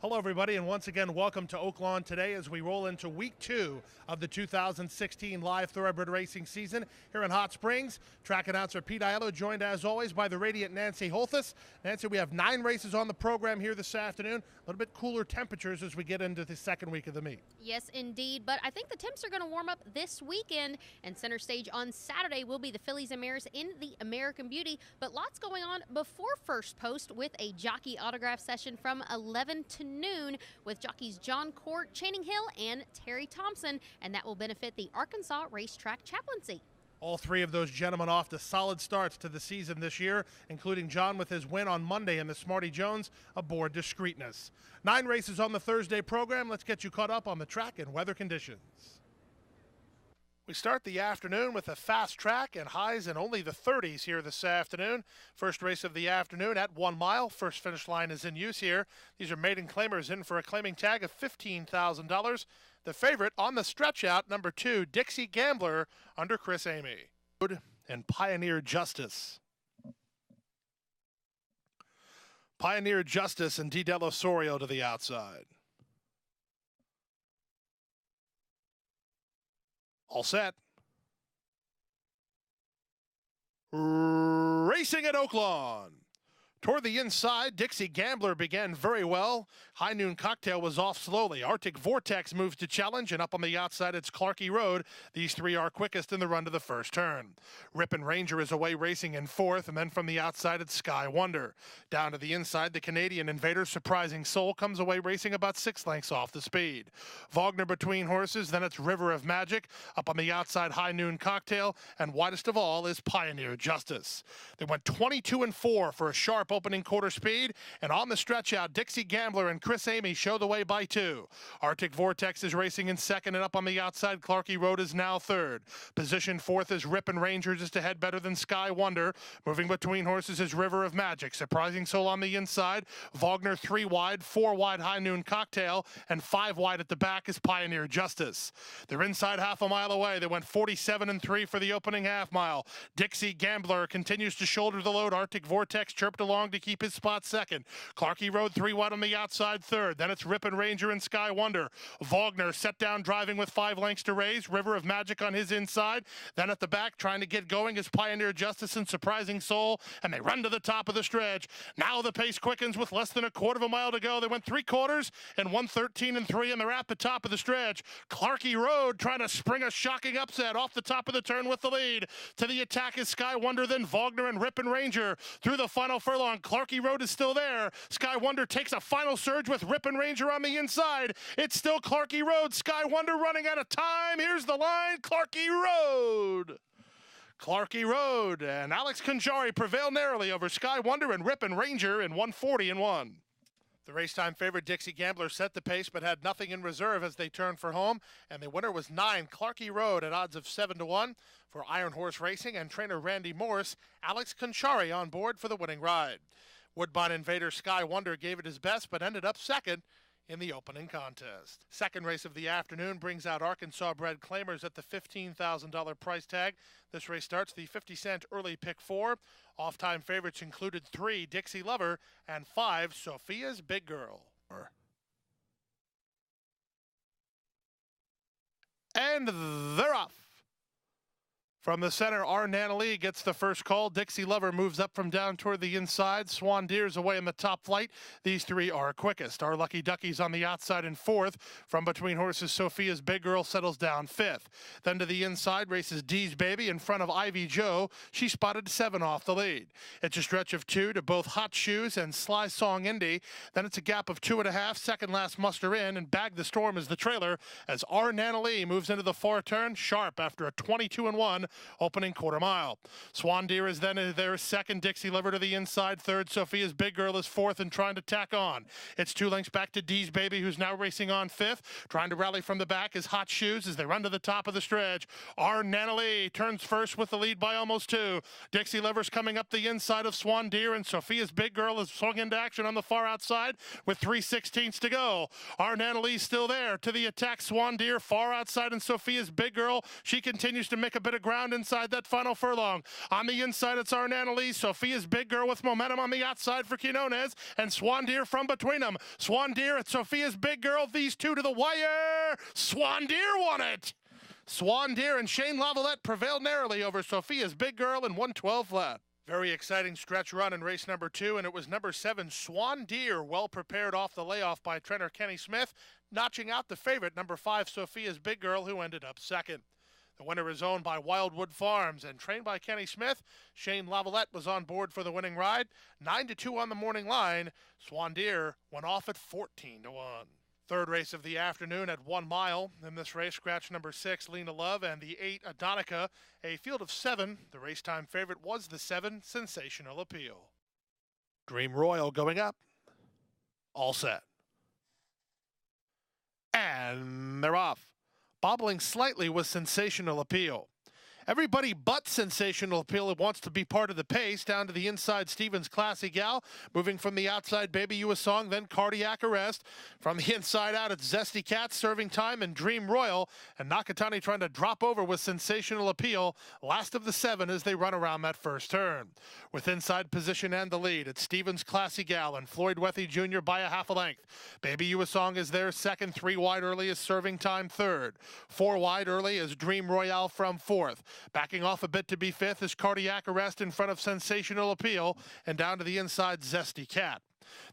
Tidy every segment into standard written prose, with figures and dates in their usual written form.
Hello, everybody, and once again, welcome to Oaklawn Today as we roll into week 2 of the 2016 live thoroughbred racing season here in Hot Springs. Track announcer Pete Aiello, joined as always by the radiant Nancy Holthus. Nancy, we have 9 races on the program here this afternoon. A little bit cooler temperatures as we get into the second week of the meet. Yes, indeed, but I think the temps are going to warm up this weekend, and center stage on Saturday will be the fillies and mares in the American Beauty, but lots going on before first post with a jockey autograph session from 11 to noon with jockeys John Court, Channing Hill, and Terry Thompson, and that will benefit the Arkansas Racetrack Chaplaincy. All 3 of those gentlemen off to solid starts to the season this year, including John with his win on Monday in the Smarty Jones aboard Discreetness. 9 races on the Thursday program. Let's get you caught up on the track and weather conditions. We start the afternoon with a fast track and highs in only the 30s here this afternoon. First race of the afternoon at 1 mile. First finish line is in use here. These are maiden claimers in for a claiming tag of $15,000. The favorite on the stretch out, number 2, Dixie Gambler under Chris Amy. And Pioneer Justice. Pioneer Justice and D. Dell'Osorio to the outside. All set. Racing at Oaklawn. Toward the inside, Dixie Gambler began very well. High Noon Cocktail was off slowly. Arctic Vortex moves to challenge, and up on the outside, it's Clarkey Road. These 3 are quickest in the run to the first turn. Rip'n Ranger is away racing in 4th, and then from the outside, it's Sky Wonder. Down to the inside, the Canadian Invader, Surprising Soul, comes away racing about 6 lengths off the speed. Wagner between horses, then it's River of Magic. Up on the outside, High Noon Cocktail, and widest of all is Pioneer Justice. They went 22-4 for a sharp opening quarter speed, and on the stretch out, Dixie Gambler and Chris Amy show the way by 2. Arctic Vortex is racing in 2nd, and up on the outside, Clarkey Road is now 3rd. Position 4th is Rip'n Ranger, just ahead better than Sky Wonder. Moving between horses is River of Magic. Surprising Soul on the inside. Wagner 3 wide, 4 wide High Noon Cocktail, and 5 wide at the back is Pioneer Justice. They're inside half a mile away. They went 47-3 for the opening half mile. Dixie Gambler continues to shoulder the load. Arctic Vortex chirped along to keep his spot 2nd. Clarkey Road 3 wide on the outside 3rd. Then it's Rip'n Ranger and Sky Wonder. Wagner set down driving with 5 lengths to raise. River of Magic on his inside. Then at the back trying to get going is Pioneer Justice and Surprising Soul, and they run to the top of the stretch. Now the pace quickens with less than a quarter of a mile to go. They went 3/4 and 1:13-3, and they're at the top of the stretch. Clarkey Road trying to spring a shocking upset off the top of the turn with the lead. To the attack is Sky Wonder, then Wagner and Rip'n Ranger through the final furlong. Clarkey Road is still there. Sky Wonder takes a final surge with Rip'n Ranger on the inside. It's still Clarkey Road. Sky Wonder running out of time. Here's the line. Clarkey Road. Clarkey Road and Alex Conjari prevail narrowly over Sky Wonder and Rip'n Ranger in 1:40-1. The race-time favorite Dixie Gambler set the pace but had nothing in reserve as they turned for home, and the winner was 9, Clarkey Road, at odds of 7-1 for Iron Horse Racing and trainer Randy Morse. Alex Conchari on board for the winning ride. Woodbine Invader Sky Wonder gave it his best but ended up 2nd in the opening contest. Second race of the afternoon brings out Arkansas-bred claimers at the $15,000 price tag. This race starts the 50-cent early pick 4. Off-time favorites included 3, Dixie Lover, and 5, Sophia's Big Girl. And they're off. From the center, R. Nanalee gets the first call. Dixie Lover moves up from down toward the inside. Swan Deer's away in the top flight. These 3 are quickest. Our Lucky Duckies on the outside in 4th. From between horses, Sophia's Big Girl settles down 5th. Then to the inside races Dee's Baby in front of Ivy Joe. She spotted 7 off the lead. It's a stretch of 2 to both Hot Shoes and Sly Song Indy. Then it's a gap of 2.5. Second last muster in, and Bag the Storm is the trailer as R. Nanalee moves into the far turn sharp after a 22-1 opening quarter mile. Swan Deer is then their 2nd. Dixie Lover to the inside 3rd. Sophia's Big Girl is 4th and trying to tack on. It's 2 lengths back to Dee's Baby, who's now racing on 5th. Trying to rally from the back is Hot Shoes as they run to the top of the stretch. R. Nanalee turns first with the lead by almost 2. Dixie Lover's coming up the inside of Swan Deer, and Sophia's Big Girl is swung into action on the far outside with 3/16 to go. R. Nanalee's still there. To the attack, Swan Deer far outside, and Sophia's Big Girl, she continues to make a bit of ground ground inside that final furlong. On the inside, it's Arnana Lee. Sophia's Big Girl with momentum on the outside for Quinones, and Swan Deer from between them. Swan Deer at Sophia's Big Girl. These two to the wire. Swan Deer won it. Swan Deer and Shane Lavalette prevailed narrowly over Sophia's Big Girl in 112 flat. Very exciting stretch run in race number 2, and it was number 7, Swan Deer, well prepared off the layoff by trainer Kenny Smith, notching out the favorite, number 5, Sophia's Big Girl, who ended up second. The winner is owned by Wildwood Farms and trained by Kenny Smith. Shane Lavalette was on board for the winning ride. 9-2 on the morning line. Swan Deer went off at 14-1. Third race of the afternoon at 1 mile. In this race, scratch number 6, Lena Love, and the 8, Adonica. A field of 7. The race time favorite was the 7, Sensational Appeal. Dream Royal going up. All set. And they're off. Bobbling slightly was Sensational Appeal. Everybody but Sensational Appeal wants to be part of the pace. Down to the inside, Stevens Classy Gal. Moving from the outside, Baby You a Song, then Cardiac Arrest. From the inside out, it's Zesty Cat, Serving Time, and Dream Royal. And Nakatani trying to drop over with Sensational Appeal. Last of the 7 as they run around that first turn. With inside position and the lead, it's Stevens Classy Gal and Floyd Wethy Jr. by a half a length. Baby You a Song is there second. 3 wide early is Serving Time third. 4 wide early is Dream Royale from fourth. Backing off a bit to be fifth is Cardiac Arrest in front of Sensational Appeal, and down to the inside, Zesty Cat.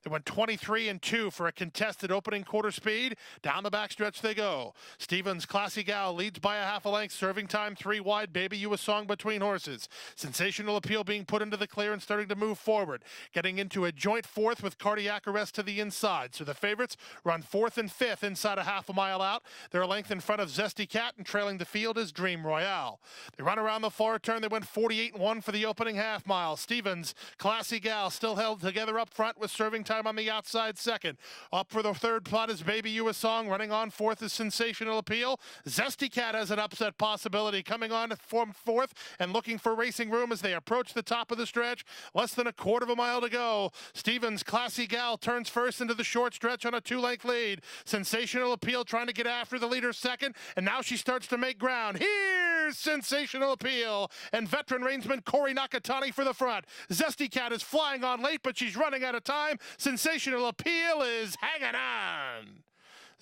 They went 23-2 for a contested opening quarter speed. Down the backstretch they go. Stevens Classy Gal leads by a half a length. Serving Time 3 wide. Baby You a Song between horses. Sensational Appeal being put into the clear and starting to move forward. Getting into a joint fourth with Cardiac Arrest to the inside. So the favorites run 4th and 5th inside a half a mile out. They're a length in front of Zesty Cat, and trailing the field is Dream Royale. They run around the far turn. They went 48-1 for the opening half mile. Stevens Classy Gal still held together up front with Serving Time on the outside second. Up for the third plot is Baby You a Song. Running on fourth is Sensational Appeal. Zesty Cat has an upset possibility, coming on from fourth and looking for racing room as they approach the top of the stretch. Less than a quarter of a mile to go. Stevens Classy Gal turns first into the short stretch on a 2-length lead. Sensational Appeal trying to get after the leader second, and now she starts to make ground. Here's Sensational Appeal and veteran reinsman Corey Nakatani for the front. Zesty Cat is flying on late, but she's running out of time. Sensational Appeal is hanging on.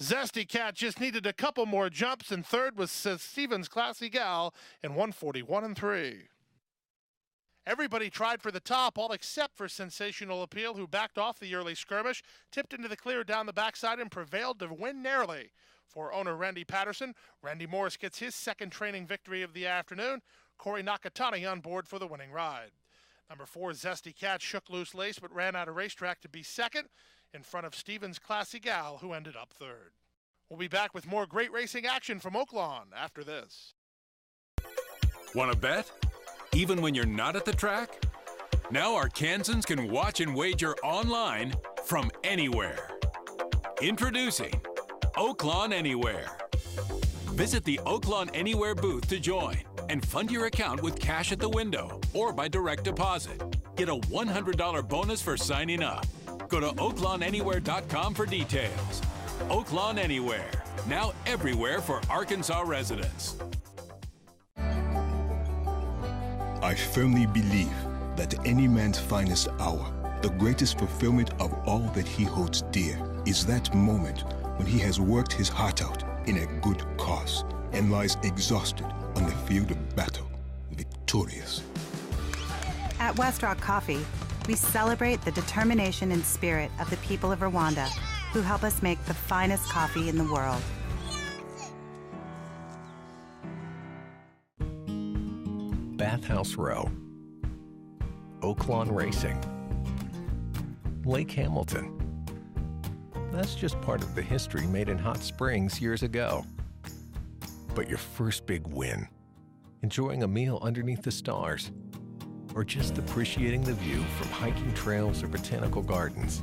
Zesty Cat just needed a couple more jumps, and third was Stevens Classy Gal in 141-3. Everybody tried for the top, all except for Sensational Appeal, who backed off the early skirmish, tipped into the clear down the backside, and prevailed to win narrowly. For owner Randy Patterson, Randy Morris gets his second training victory of the afternoon. Corey Nakatani on board for the winning ride. Number 4, Zesty Cat shook loose lace but ran out of racetrack to be second in front of Stevens Classy Gal, who ended up third. We'll be back with more great racing action from Oaklawn after this. Want to bet? Even when you're not at the track? Now Arkansans can watch and wager online from anywhere. Introducing Oaklawn Anywhere. Visit the Oaklawn Anywhere booth to join and fund your account with cash at the window or by direct deposit. Get a $100 bonus for signing up. Go to oaklawnanywhere.com for details. Oaklawn Anywhere, now everywhere for Arkansas residents. I firmly believe that any man's finest hour, the greatest fulfillment of all that he holds dear, is that moment when he has worked his heart out in a good cause and lies exhausted on the field of battle, victorious. At Westrock Coffee, we celebrate the determination and spirit of the people of Rwanda who help us make the finest coffee in the world. Bathhouse Row, Oaklawn Racing, Lake Hamilton. That's just part of the history made in Hot Springs years ago. But your first big win, enjoying a meal underneath the stars, or just appreciating the view from hiking trails or botanical gardens.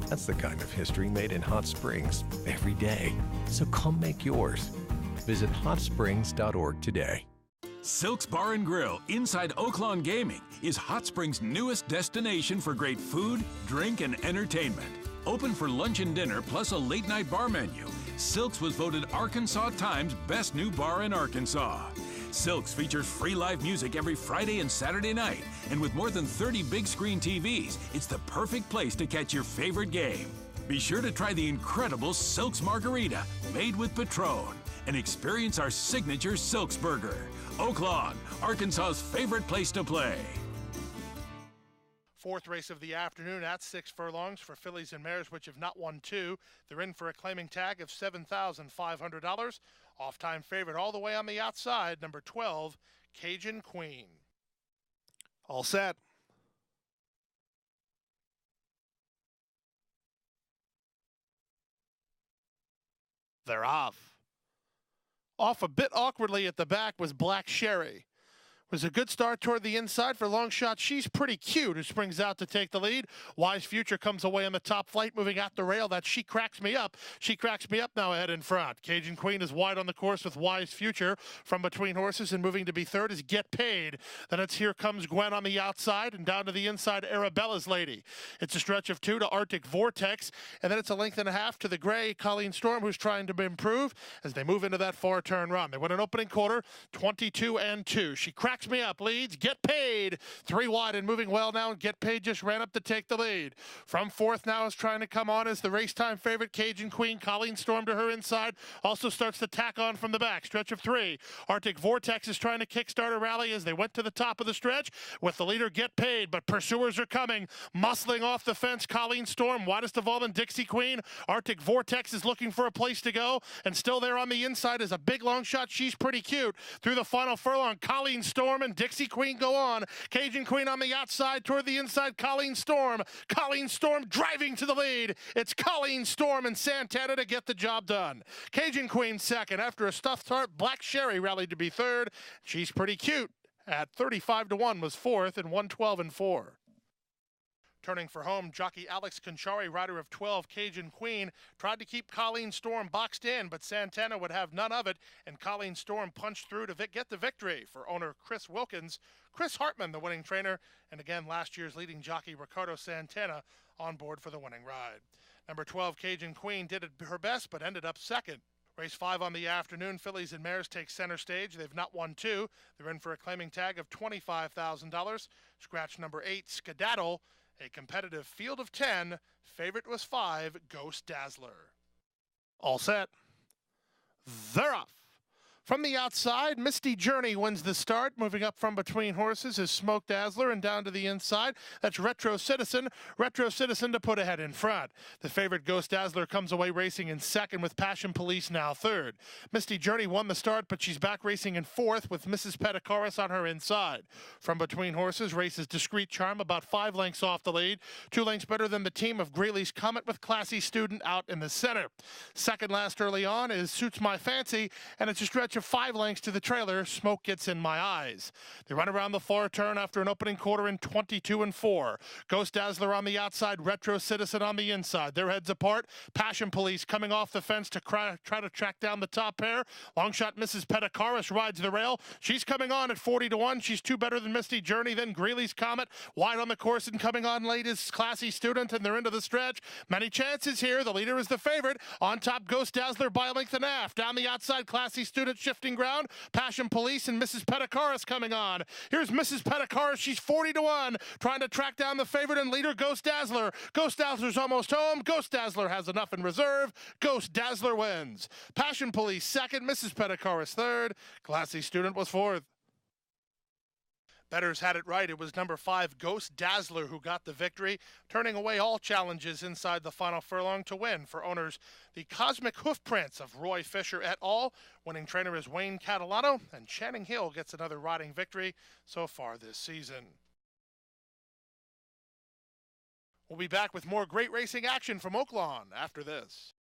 That's the kind of history made in Hot Springs every day. So come make yours. Visit hotsprings.org today. Silk's Bar and Grill inside Oaklawn Gaming is Hot Springs' newest destination for great food, drink, and entertainment. Open for lunch and dinner plus a late-night bar menu, Silk's was voted Arkansas Times Best New Bar in Arkansas. Silks features free live music every Friday and Saturday night. And with more than 30 big screen TVs, it's the perfect place to catch your favorite game. Be sure to try the incredible Silks Margarita, made with Patron, and experience our signature Silks Burger. Oaklawn, Arkansas's favorite place to play. Fourth race of the afternoon at 6 furlongs for fillies and mares which have not won two. They're in for a claiming tag of $7,500. Off-time favorite all the way on the outside, number 12, Cajun Queen. All set. They're off. Off a bit awkwardly at the back was Black Sherry. Was a good start toward the inside for long shot. She's pretty cute, who springs out to take the lead. Wise Future comes away on the top flight, moving at the rail. That She Cracks Me Up. She Cracks Me Up now ahead in front. Cajun Queen is wide on the course with Wise Future. From between horses and moving to be third is Get Paid. Then it's Here Comes Gwen on the outside, and down to the inside, Arabella's Lady. It's a stretch of 2 to Arctic Vortex, and then it's a length and a half to the gray Colleen Storm, who's trying to improve as they move into that far turn run. They win an opening quarter, 22-2. She Cracks Me Up leads. Get Paid 3 wide and moving well now, and Get Paid just ran up to take the lead. From fourth now is trying to come on as the race time favorite Cajun Queen. Colleen Storm to her inside also starts to tack on from the back. Stretch of 3. Arctic Vortex is trying to kickstart a rally as they went to the top of the stretch with the leader Get Paid, but pursuers are coming, muscling off the fence. Colleen Storm widest of all in Dixie Queen. Arctic Vortex is looking for a place to go, and still there on the inside is a big long shot. She's pretty cute through the final furlong. Colleen Storm and Dixie Queen go on. Cajun Queen on the outside toward the inside. Colleen Storm. Colleen Storm driving to the lead. It's Colleen Storm and Santana to get the job done. Cajun Queen second. After a stuffed start, Black Sherry rallied to be third. She's pretty cute. At 35-1 was fourth, and 112-4. Turning for home, jockey Alex Conchari, rider of 12, Cajun Queen, tried to keep Colleen Storm boxed in, but Santana would have none of it, and Colleen Storm punched through to get the victory for owner Chris Wilkins. Chris Hartman, the winning trainer, and again last year's leading jockey Ricardo Santana on board for the winning ride. Number 12, Cajun Queen, did her best, but ended up second. Race 5 on the afternoon, fillies and mares take center stage. They've not won two. They're in for a claiming tag of $25,000. Scratch number 8, Skedaddle. A competitive field of 10. Favorite was 5, Ghost Dazzler. All set. They're off. From the outside, Misty Journey wins the start. Moving up from between horses is Smoke Dazzler, and down to the inside, that's Retro Citizen. Retro Citizen to put ahead in front. The favorite Ghost Dazzler comes away racing in second with Passion Police now third. Misty Journey won the start, but she's back racing in fourth with Mrs. Petacaris on her inside. From between horses races Discreet Charm, about 5 lengths off the lead. 2 lengths better than the team of Greely's Comet with Classy Student out in the center. Second last early on is Suits My Fancy, and it's a stretch of 5 lengths to the trailer, Smoke Gets in My Eyes. They run around the far turn after an opening quarter in 22-4. Ghost Dazzler on the outside, Retro Citizen on the inside. Their heads apart. Passion Police coming off the fence to try to track down the top pair. Long shot Mrs. Petacaris rides the rail. She's coming on at 40-1. She's 2 better than Misty Journey. Then Greely's Comet wide on the course, and coming on late is Classy Student, and they're into the stretch. Many chances here. The leader is the favorite. On top, Ghost Dazzler by a length and a half. Down the outside, Classy Student shifting ground. Passion Police and Mrs. Petacaris coming on. Here's Mrs. Petacaris. She's 40-1, trying to track down the favorite and leader, Ghost Dazzler. Ghost Dazzler's almost home. Ghost Dazzler has enough in reserve. Ghost Dazzler wins. Passion Police second, Mrs. Petacaris third. Classy Student was fourth. Bettors had it right. It was number 5, Ghost Dazzler, who got the victory, turning away all challenges inside the final furlong to win for owners the Cosmic Hoofprints of Roy Fisher et al. Winning trainer is Wayne Catalano, and Channing Hill gets another riding victory so far this season. We'll be back with more great racing action from Oaklawn after this.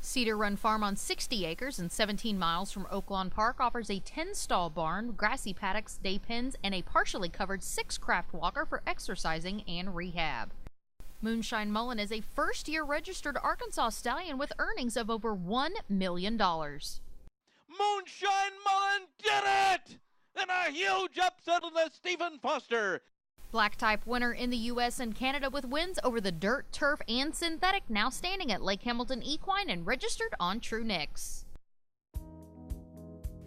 Cedar Run Farm on 60 acres and 17 miles from Oaklawn Park offers a 10-stall barn, grassy paddocks, day pens, and a partially covered 6-craft walker for exercising and rehab. Moonshine Mullen is a first-year registered Arkansas stallion with earnings of over $1 million. Moonshine Mullen did it! And a huge upset on the Stephen Foster. Black type winner in the U.S. and Canada with wins over the dirt, turf, and synthetic, now standing at Lake Hamilton Equine and registered on True Nicks.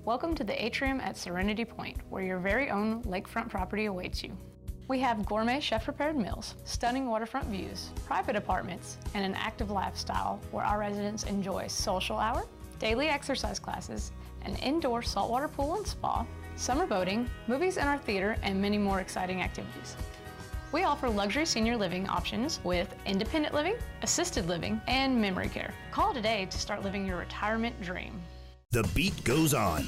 Welcome to the atrium at Serenity Point, where your very own lakefront property awaits you. We have gourmet chef-prepared meals, stunning waterfront views, private apartments, and an active lifestyle where our residents enjoy social hour, daily exercise classes, an indoor saltwater pool and spa, summer boating, movies in our theater, and many more exciting activities. We offer luxury senior living options with independent living, assisted living, and memory care. Call today to start living your retirement dream. The beat goes on.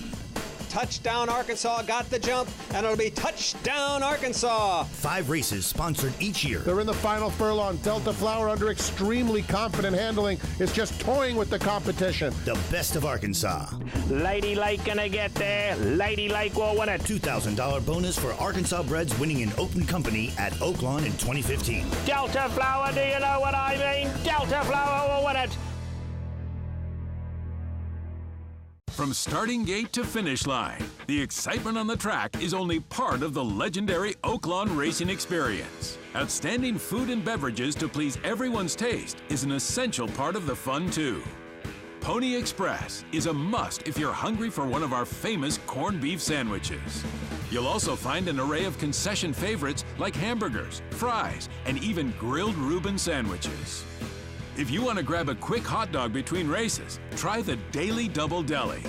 Touchdown Arkansas got the jump, and it'll be Touchdown Arkansas. 5 races sponsored each year. They're in the final furlong. Delta Flower, under extremely confident handling, is just toying with the competition. The best of Arkansas. Lady Lake gonna get there. Lady Lake will win it. $2,000 bonus for Arkansas breds winning in open company at Oaklawn in 2015. Delta Flower, do you know what I mean? Delta Flower will win it. From starting gate to finish line, the excitement on the track is only part of the legendary Oaklawn racing experience. Outstanding food and beverages to please everyone's taste is an essential part of the fun too. Pony Express is a must if you're hungry for one of our famous corned beef sandwiches. You'll also find an array of concession favorites like hamburgers, fries, and even grilled Reuben sandwiches. If you want to grab a quick hot dog between races, try the Daily Double Deli.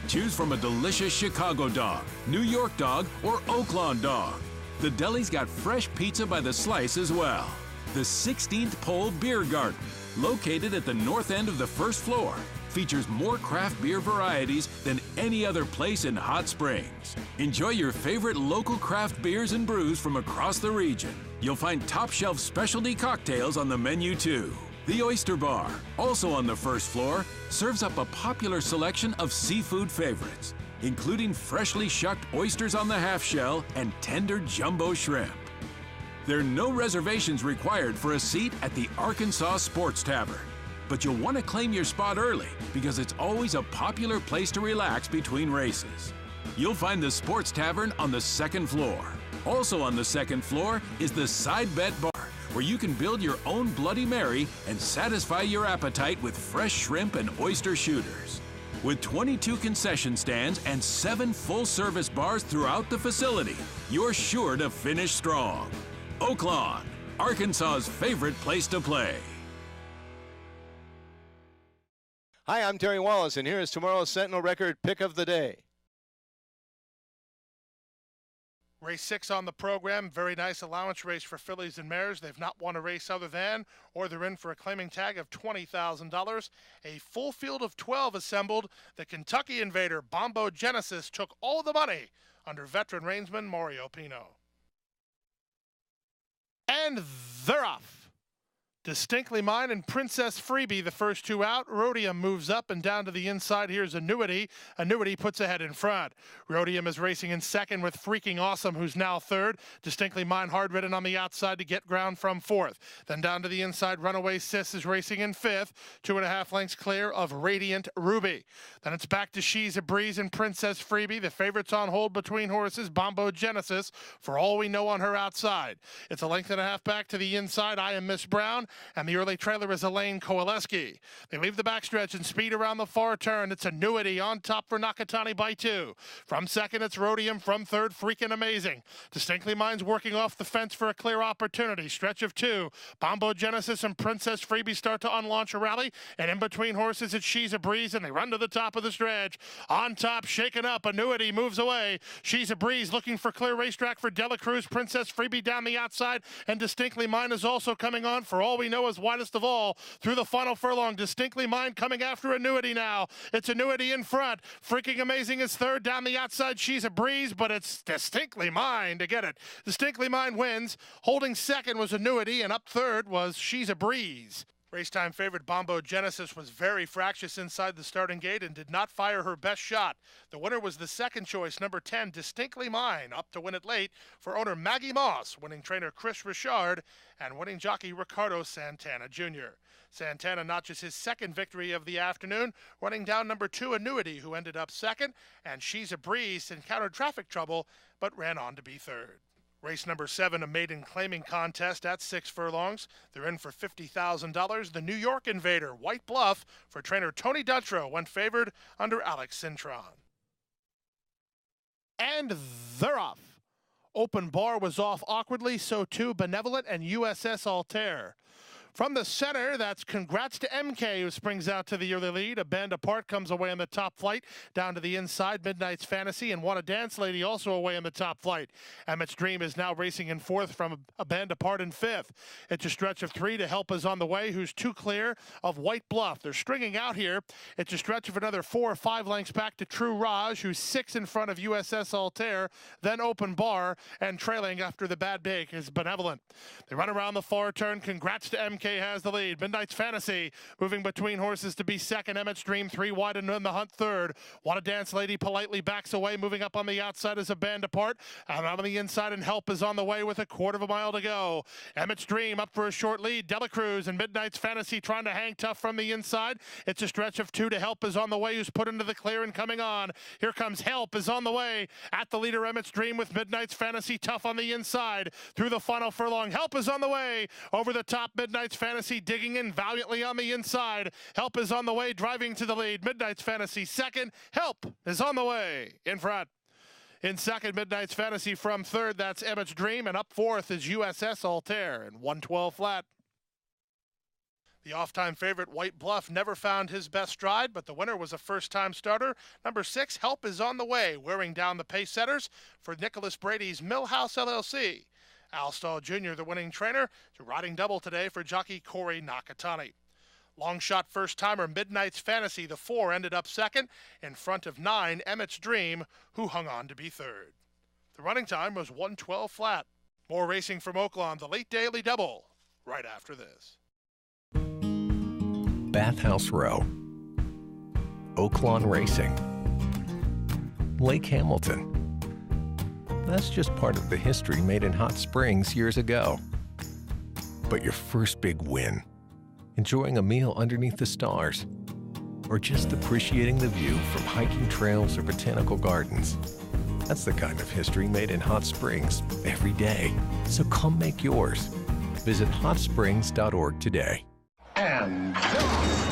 Choose from a delicious Chicago dog, New York dog, or Oaklawn dog. The deli's got fresh pizza by the slice as well. The 16th Pole Beer Garden, located at the north end of the first floor, features more craft beer varieties than any other place in Hot Springs. Enjoy your favorite local craft beers and brews from across the region. You'll find top-shelf specialty cocktails on the menu too. The Oyster Bar, also on the first floor, serves up a popular selection of seafood favorites, including freshly shucked oysters on the half shell and tender jumbo shrimp. There are no reservations required for a seat at the Arkansas Sports Tavern, but you'll want to claim your spot early because it's always a popular place to relax between races. You'll find the Sports Tavern on the second floor. Also on the second floor is the Side Bet Bar, where you can build your own Bloody Mary and satisfy your appetite with fresh shrimp and oyster shooters. With 22 concession stands and 7 full-service bars throughout the facility, you're sure to finish strong. Oaklawn, Arkansas's favorite place to play. Hi, I'm Terry Wallace, and here is tomorrow's Sentinel Record Pick of the Day. Race 6 on the program. Very nice allowance race for fillies and mares. They've not won a race other than, or they're in for a claiming tag of $20,000. A full field of 12 assembled. The Kentucky Invader, Bombo Genesis, took all the money under veteran reinsman Mario Pino. And they're off. Distinctly Mine and Princess Freebie, the first 2 out. Rhodium moves up and down to the inside. Here's Annuity. Annuity puts ahead in front. Rhodium is racing in second with Freaking Awesome, who's now third. Distinctly Mine hard-ridden on the outside to get ground from fourth. Then down to the inside, Runaway Sis is racing in fifth, 2.5 lengths clear of Radiant Ruby. Then it's back to She's a Breeze and Princess Freebie. The favorites on hold between horses, Bombo Genesis, for all we know on her outside. It's a length and a half back to the inside. I Am Miss Brown. And the early trailer is Elaine Kowaleski. They leave the backstretch and speed around the far turn. It's Annuity on top for Nakatani by 2. From second, it's Rhodium. From third, Freaking Amazing. Distinctly Mine's working off the fence for a clear opportunity. Stretch of 2. Bombo Genesis and Princess Freebie start to unlaunch a rally. And in between horses, it's She's a Breeze, and they run to the top of the stretch. On top, shaken up. Annuity moves away. She's a Breeze looking for clear racetrack for Dela Cruz. Princess Freebie down the outside. And Distinctly Mine is also coming on. For all we know, is widest of all through the final furlong. Distinctly Mine coming after Annuity now. It's Annuity in front. Freaking Amazing is third. Down the outside, She's a Breeze, but it's Distinctly Mine to get it. Distinctly Mine wins. Holding second was Annuity, and up third was She's a Breeze. Racetime favorite Bombo Genesis was very fractious inside the starting gate and did not fire her best shot. The winner was the second choice, number 10, Distinctly Mine, up to win it late for owner Maggie Moss, winning trainer Chris Richard, and winning jockey Ricardo Santana Jr. Santana notches his second victory of the afternoon, running down number 2, Annuity, who ended up second, and She's a Breeze encountered traffic trouble, but ran on to be third. Race number 7, a maiden claiming contest at 6 furlongs. They're in for $50,000. The New York Invader, White Bluff, for trainer Tony Dutrow, went favored under Alex Cintron. And they're off. Open Bar was off awkwardly, so too Benevolent and USS Altair. From the center, that's Congrats to MK, who springs out to the early lead. A Band Apart comes away in the top flight. Down to the inside, Midnight's Fantasy and Wanna Dance Lady also away in the top flight. Emmett's Dream is now racing in fourth from A Band Apart in fifth. It's a stretch of three to Help Is on the Way, who's two clear of White Bluff. They're stringing out here. It's a stretch of another 4 or 5 lengths back to True Raj, who's 6 in front of USS Altair, then Open Bar, and trailing after the Bad Bake is Benevolent. They run around the far turn. Congrats to MK has the lead. Midnight's Fantasy moving between horses to be second. Emmett's Dream 3 wide and in the hunt third. Wanna Dance Lady politely backs away. Moving up on the outside is A Band Apart. And on the inside and Help is on the way with a quarter of a mile to go. Emmett's Dream up for a short lead. Delacruz and Midnight's Fantasy trying to hang tough from the inside. It's a stretch of 2 to Help is on the way, who's put into the clear and coming on. Here comes Help is on the way. At the leader, Emmett's Dream with Midnight's Fantasy tough on the inside. Through the final furlong, Help is on the way. Over the top, Midnight's Fantasy digging in valiantly on the inside. Help is on the way, driving to the lead. Midnight's Fantasy second. Help is on the way in front. In second, Midnight's Fantasy from third. That's Emmett's Dream. And up fourth is USS Altair in 112 flat. The off-time favorite, White Bluff, never found his best stride, but the winner was a first-time starter. Number 6, Help is on the way, wearing down the pace setters for Nicholas Brady's Millhouse LLC. Al Stahl Jr., the winning trainer, is riding double today for jockey Corey Nakatani. Long shot first-timer Midnight's Fantasy, the 4, ended up second in front of 9, Emmett's Dream, who hung on to be third. The running time was 112 flat. More racing from Oaklawn, the late daily double, right after this. Bathhouse Row, Oaklawn Racing, Lake Hamilton. That's just part of the history made in Hot Springs years ago. But your first big win, enjoying a meal underneath the stars, or just appreciating the view from hiking trails or botanical gardens. That's the kind of history made in Hot Springs every day. So come make yours. Visit hotsprings.org today. And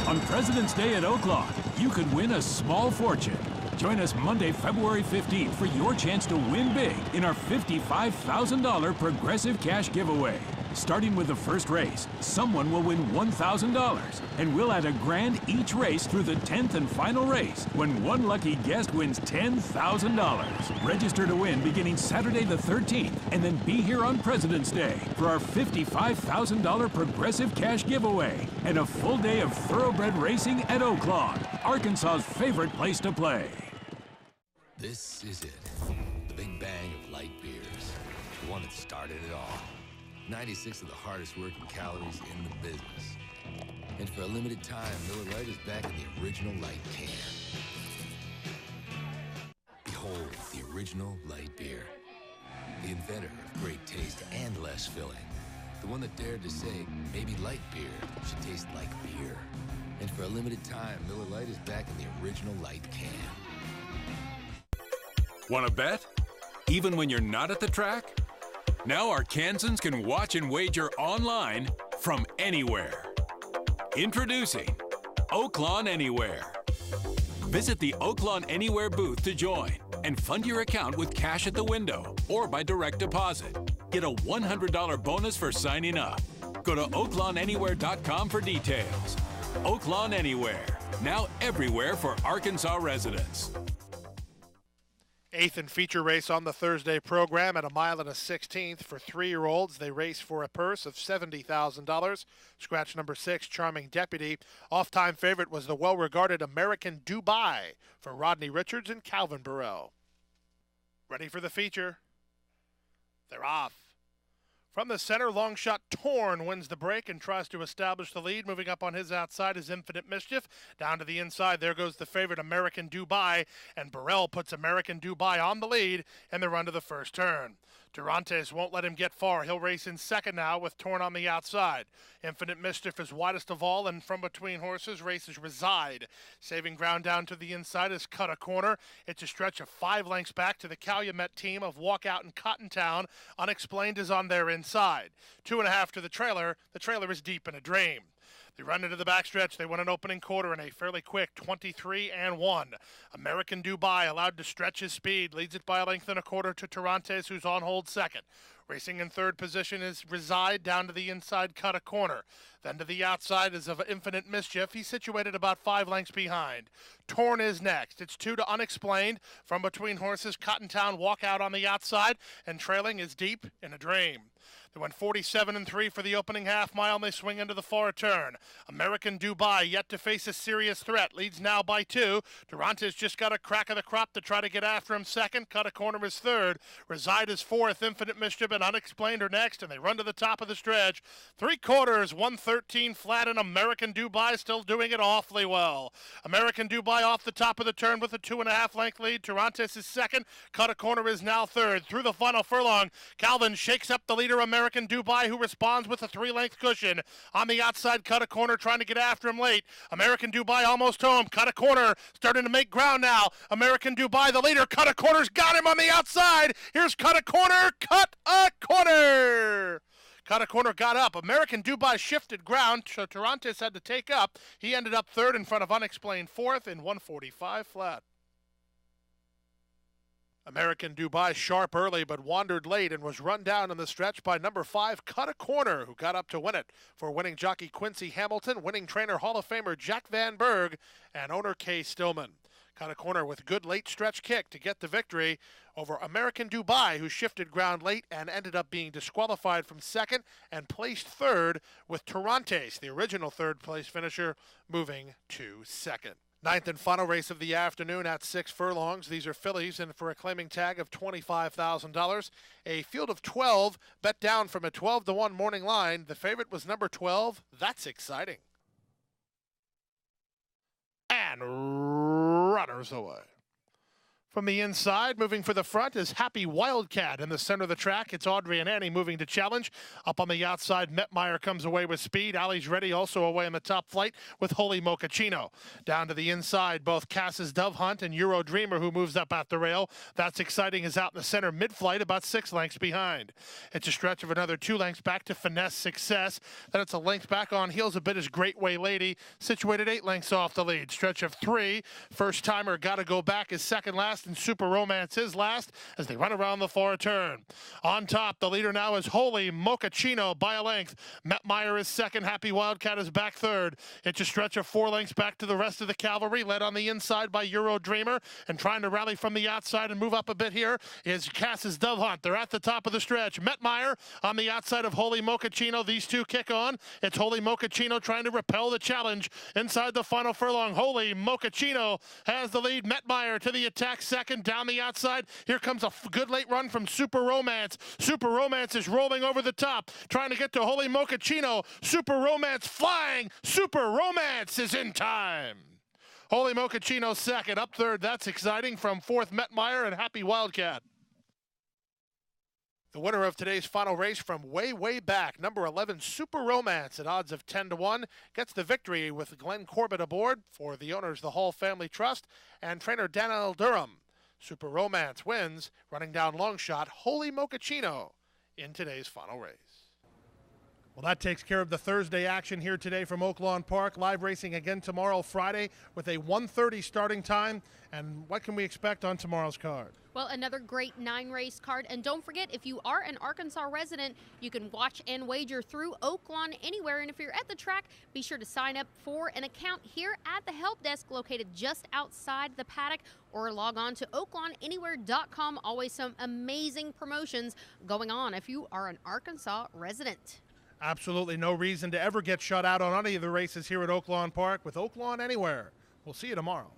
on President's Day at Oaklawn, you could win a small fortune. Join us Monday, February 15th for your chance to win big in our $55,000 Progressive Cash giveaway. Starting with the first race, someone will win $1,000, and we'll add $1,000 each race through the 10th and final race when one lucky guest wins $10,000. Register to win beginning Saturday the 13th, and then be here on President's Day for our $55,000 Progressive Cash giveaway and a full day of thoroughbred racing at Oaklawn, Arkansas's favorite place to play. This is it, the big bang of light beers, the one that started it all. 96 of the hardest working calories in the business. And for a limited time, Miller Lite is back in the original light can. Behold the original light beer. The inventor of great taste and less filling. The one that dared to say maybe light beer should taste like beer. And for a limited time, Miller Lite is back in the original light can. Want to bet? Even when you're not at the track? Now Arkansans can watch and wager online from anywhere. Introducing Oaklawn Anywhere. Visit the Oaklawn Anywhere booth to join and fund your account with cash at the window or by direct deposit. Get a $100 bonus for signing up. Go to oaklawnanywhere.com for details. Oaklawn Anywhere, now everywhere for Arkansas residents. 8th and feature race on the Thursday program at 1 1/16 for 3-year-olds. They race for a purse of $70,000. Scratch number 6, Charming Deputy. Off-time favorite was the well-regarded American Dubai for Rodney Richards and Calvin Borel. Ready for the feature. They're off. From the center, long shot Torn wins the break and tries to establish the lead. Moving up on his outside is Infinite Mischief. Down to the inside, there goes the favorite American Dubai, and Borel puts American Dubai on the lead and the run to the first turn. Torrontes won't let him get far. He'll race in second now with Torn on the outside. Infinite Mischief is widest of all, and from between horses, races Reside. Saving ground down to the inside is Cutacorner. It's a stretch of 5 lengths back to the Calumet team of Walkout and Cottontown. Unexplained is on their inside. 2.5 to the trailer. The trailer is Deep in a Dream. They run into the backstretch. They won an opening quarter in a fairly quick 23-1. American Dubai allowed to stretch his speed. Leads it by a length and a quarter to Torrontes, who's on hold second. Racing in third position is Reside down to the inside, Cutacorner. Then to the outside is of Infinite Mischief. He's situated about 5 lengths behind. Torn is next. It's 2 to Unexplained. From between horses, Cottontown walk out on the outside, and trailing is Deep in a Dream. They went 47-3 for the opening half mile, and they swing into the far turn. American Dubai yet to face a serious threat. Leads now by 2. Torrontes just got a crack of the crop to try to get after him second. Cutacorner is third. Reside is fourth. Infinite Mischief and Unexplained are next, and they run to the top of the stretch. 3/4, 113 flat, and American Dubai still doing it awfully well. American Dubai off the top of the turn with a 2.5 length lead. Torrontes is second. Cutacorner is now third. Through the final furlong, Calvin shakes up the leader, American Dubai, who responds with a 3-length cushion. On the outside, Cutacorner trying to get after him late. American Dubai almost home. Cutacorner starting to make ground now. American Dubai, the leader. Cutacorner's got him on the outside. Here's Cutacorner. Cut a corner. Cutacorner got up. American Dubai shifted ground, so Torrontes had to take up. He ended up third in front of Unexplained fourth in 145 flat. American Dubai sharp early but wandered late and was run down in the stretch by number 5, Cutacorner, who got up to win it. For winning jockey Quincy Hamilton, winning trainer Hall of Famer Jack Van Berg, and owner Kay Stillman. Cutacorner with good late stretch kick to get the victory over American Dubai, who shifted ground late and ended up being disqualified from second and placed third, with Torrontes, the original third place finisher, moving to second. Ninth and final race of the afternoon at 6 furlongs. These are fillies, and for a claiming tag of $25,000. A field of 12 bet down from a 12-1 morning line. The favorite was number 12. That's exciting. And runners away. From the inside, moving for the front, is Happy Wildcat. In the center of the track, it's Audrey and Annie moving to challenge. Up on the outside, Metmeyer comes away with speed. Allie's Ready also away in the top flight with Holy Mochaccino. Down to the inside, both Cass's Dove Hunt and Euro Dreamer, who moves up at the rail. That's exciting, is out in the center mid-flight, about 6 lengths behind. It's a stretch of another 2 lengths back to Finesse Success. Then it's a length back on heels a bit as Great Way Lady, situated 8 lengths off the lead. Stretch of 3. First timer Gotta Go Back is second last, and Super Romance is last as they run around the far turn. On top, the leader now is Holy Mochaccino by a length. Metmeyer is second. Happy Wildcat is back third. It's a stretch of 4 lengths back to the rest of the cavalry, led on the inside by Euro Dreamer, and trying to rally from the outside and move up a bit here is Cass's Dove Hunt. They're at the top of the stretch. Metmeyer on the outside of Holy Mochaccino. These two kick on. It's Holy Mochaccino trying to repel the challenge inside the final furlong. Holy Mochaccino has the lead. Metmeyer to the attack second. Down the outside, here comes a good late run from Super Romance. Super Romance is rolling over the top, trying to get to Holy Mochaccino. Super Romance flying. Super Romance is in time. Holy Mochaccino second. Up third, that's exciting, from fourth, Metmeyer and Happy Wildcat. The winner of today's final race from way, way back, number 11, Super Romance, at odds of 10-1, gets the victory with Glenn Corbett aboard. For the owners, the Hall Family Trust, and trainer Daniel Durham. Super Romance wins, running down long shot Holy Mochaccino in today's final race. Well, that takes care of the Thursday action here today from Oaklawn Park. Live racing again tomorrow, Friday, with a 1:30 starting time. And what can we expect on tomorrow's card? Well, another great 9-race card. And don't forget, if you are an Arkansas resident, you can watch and wager through Oaklawn Anywhere. And if you're at the track, be sure to sign up for an account here at the help desk located just outside the paddock, or log on to oaklawnanywhere.com. Always some amazing promotions going on if you are an Arkansas resident. Absolutely no reason to ever get shut out on any of the races here at Oaklawn Park with Oaklawn Anywhere. We'll see you tomorrow.